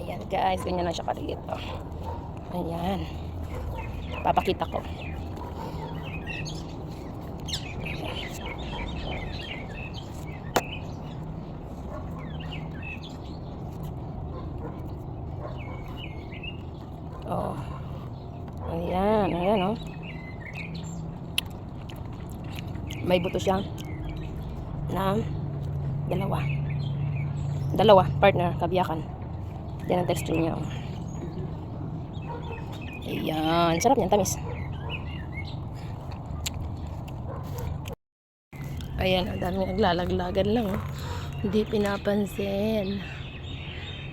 Ayan guys, ganyan na siya kaliit. Oh. Ayan. Papakita ko. Oh. Ayan, ayan oh. May buto siya na dalawa partner, kabiyakan. Yan ang texture niya. Ayan, sarap niyan, tamis. Ayan, ang dami naglalaglagan lang. Oh. Hindi pinapansin.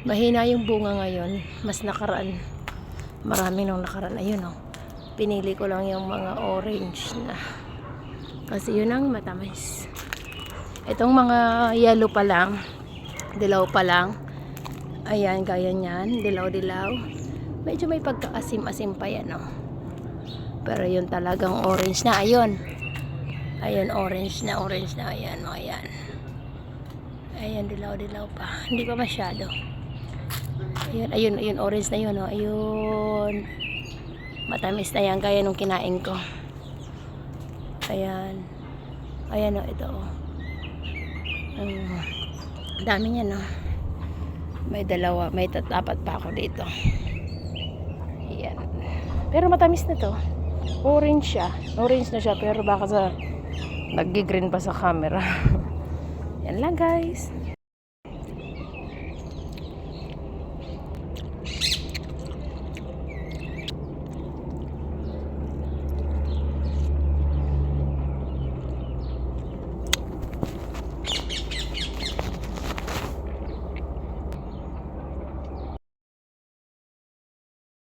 Mahina yung bunga ngayon. Mas nakaraan. Marami nung nakaraan. Ayun oh. Pinili ko lang yung mga orange na. Kasi yun ang matamis. Itong mga yellow pa lang. Dilaw pa lang. Ayan, gaya niyan. Dilaw-dilaw. Medyo may pagkaasim-asim pa yan oh. Pero yun talagang orange na. Ayun. Ayun, orange na. Ayan, ayan. Ayan, dilaw-dilaw pa. Hindi pa masyado. Ayun, orange na yun, oh. Ayun. Matamis na yan, kaya nung kinain ko. Ayan. Ayan, oh, ito, oh. Dami niya, no. May dalawa, may tatapat pa ako dito. Ayan. Pero matamis na to. Orange siya. Orange na siya, pero baka sa nag-green pa sa camera. Yan lang guys.